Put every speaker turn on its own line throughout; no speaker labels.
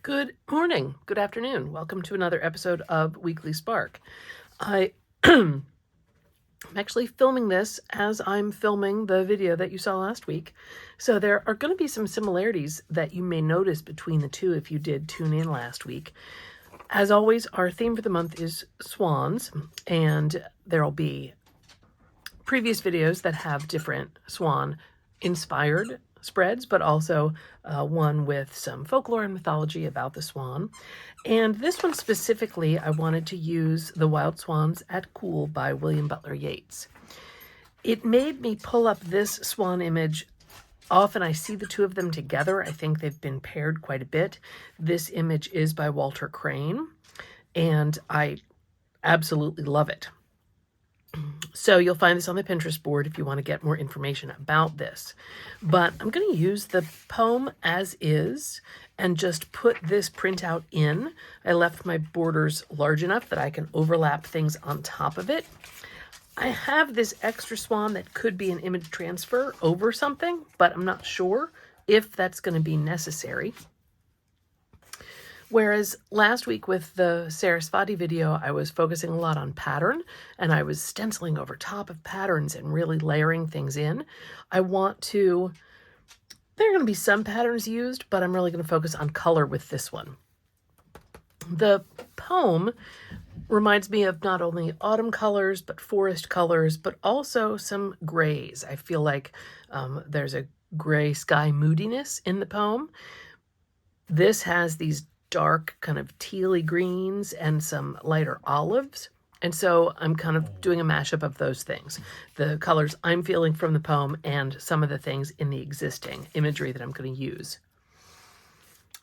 Good morning, good afternoon. Welcome to another episode of Weekly Spark. I'm actually filming this as I'm filming the video that you saw last week. So there are going to be some similarities that you may notice between the two if you did tune in last week. As always, our theme for the month is swans, and there'll be previous videos that have different swan-inspired spreads, but also one with some folklore and mythology about the swan. And this one specifically, I wanted to use The Wild Swans at Coole by William Butler Yeats. It made me pull up this swan image. Often I see the two of them together. I think they've been paired quite a bit. This image is by Walter Crane, and I absolutely love it. So you'll find this on the Pinterest board if you want to get more information about this. But I'm going to use the poem as is and just put this printout in. I left my borders large enough that I can overlap things on top of it. I have this extra swan that could be an image transfer over something, but I'm not sure if that's going to be necessary. Whereas last week with the Sarasvati video, I was focusing a lot on pattern, and I was stenciling over top of patterns and really layering things in. there are going to be some patterns used, but I'm really going to focus on color with this one. The poem reminds me of not only autumn colors, but forest colors, but also some grays. I feel like there's a gray sky moodiness in the poem. This has these dark kind of tealy greens and some lighter olives. And so I'm kind of doing a mashup of those things. The colors I'm feeling from the poem and some of the things in the existing imagery that I'm going to use.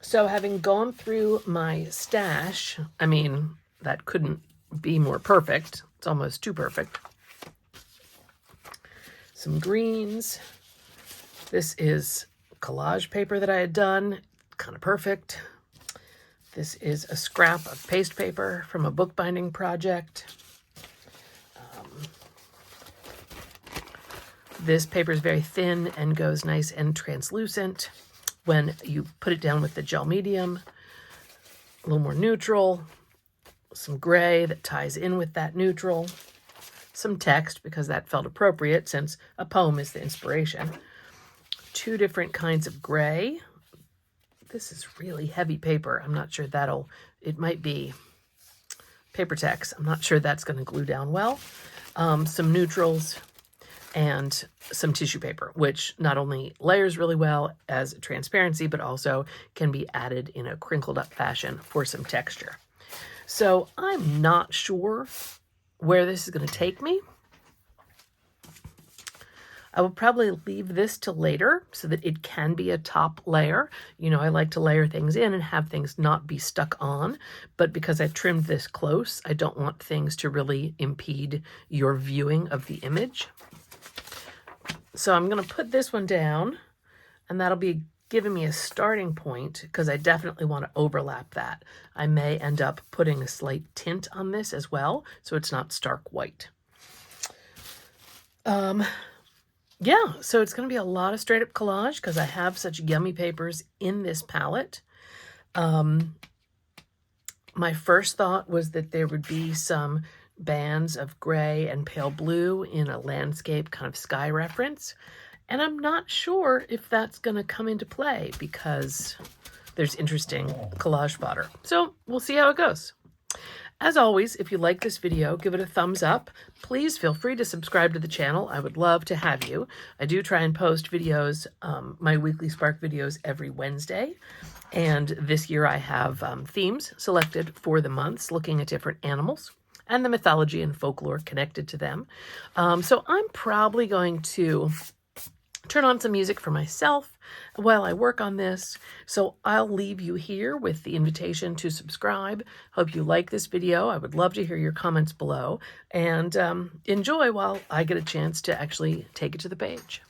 So having gone through my stash, I mean, that couldn't be more perfect. It's almost too perfect. Some greens. This is collage paper that I had done. Kind of perfect. This is a scrap of paste paper from a bookbinding project. This paper is very thin and goes nice and translucent when you put it down with the gel medium. A little more neutral, some gray that ties in with that neutral, some text because that felt appropriate since a poem is the inspiration. Two different kinds of gray. This is really heavy paper. I'm not sure it might be paper tex. I'm not sure that's going to glue down well. Some neutrals and some tissue paper, which not only layers really well as transparency, but also can be added in a crinkled up fashion for some texture. So I'm not sure where this is going to take me. I will probably leave this to later so that it can be a top layer. You know, I like to layer things in and have things not be stuck on, but because I trimmed this close, I don't want things to really impede your viewing of the image. So I'm going to put this one down, and that'll be giving me a starting point because I definitely want to overlap that. I may end up putting a slight tint on this as well, so it's not stark white. Yeah, so it's going to be a lot of straight up collage because I have such yummy papers in this palette. My first thought was that there would be some bands of gray and pale blue in a landscape kind of sky reference. And I'm not sure if that's going to come into play because there's interesting collage fodder. So we'll see how it goes. As always, if you like this video, give it a thumbs up. Please feel free to subscribe to the channel. I would love to have you. I do try and post videos, my Weekly Spark videos every Wednesday. And this year I have themes selected for the months looking at different animals and the mythology and folklore connected to them. So I'm probably going to turn on some music for myself while I work on this. So I'll leave you here with the invitation to subscribe. Hope you like this video. I would love to hear your comments below and enjoy while I get a chance to actually take it to the page.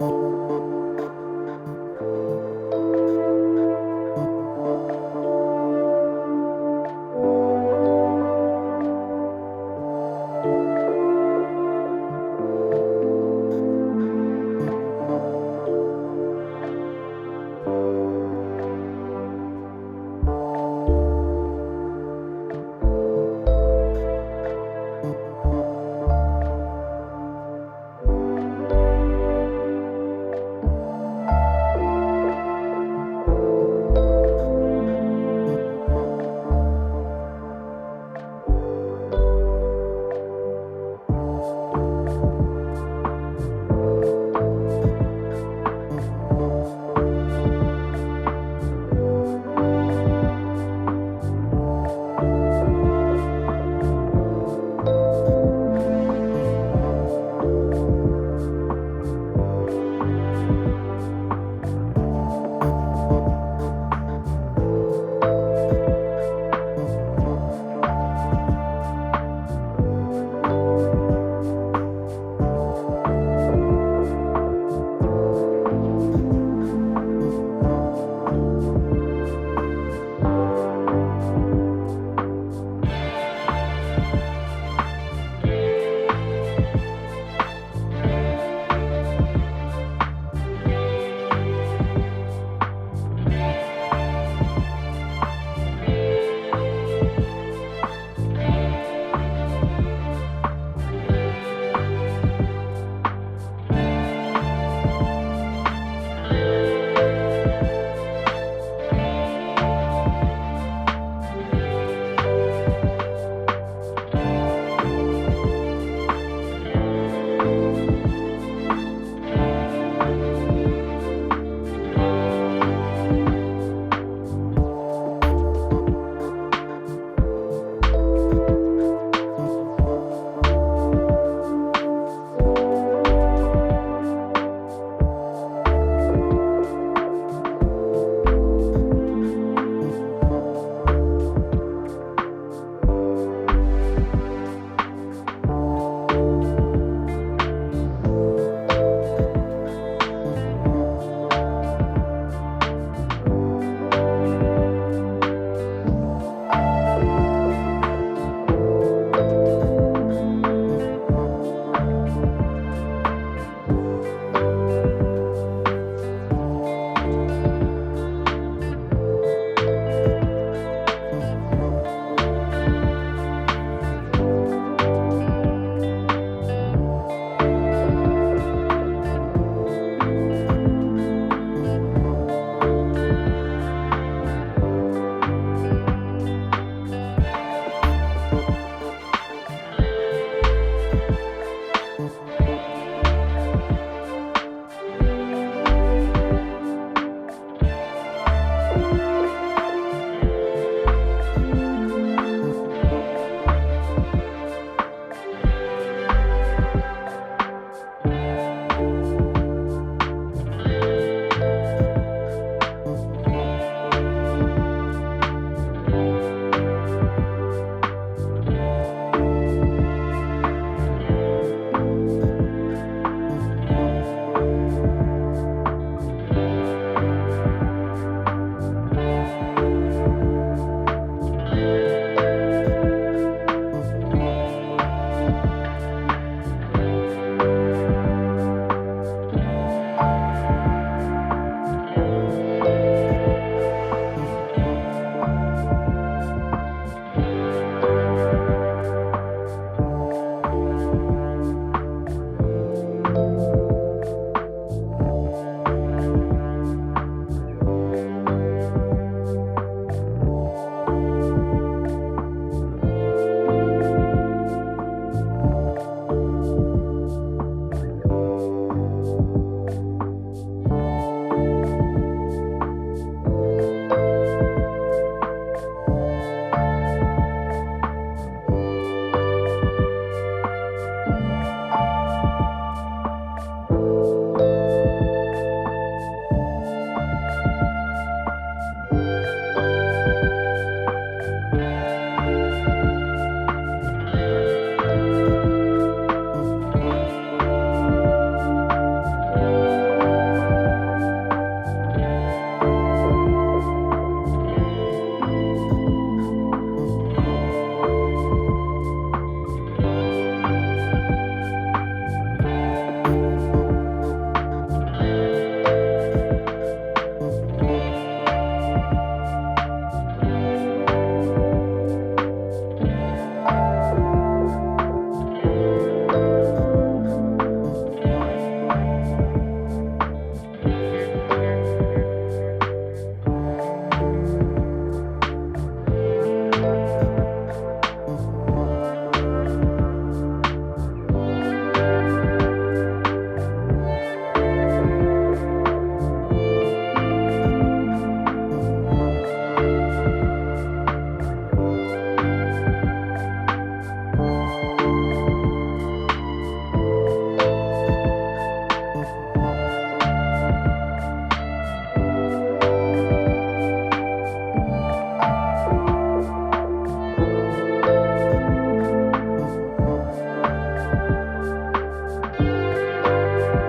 you.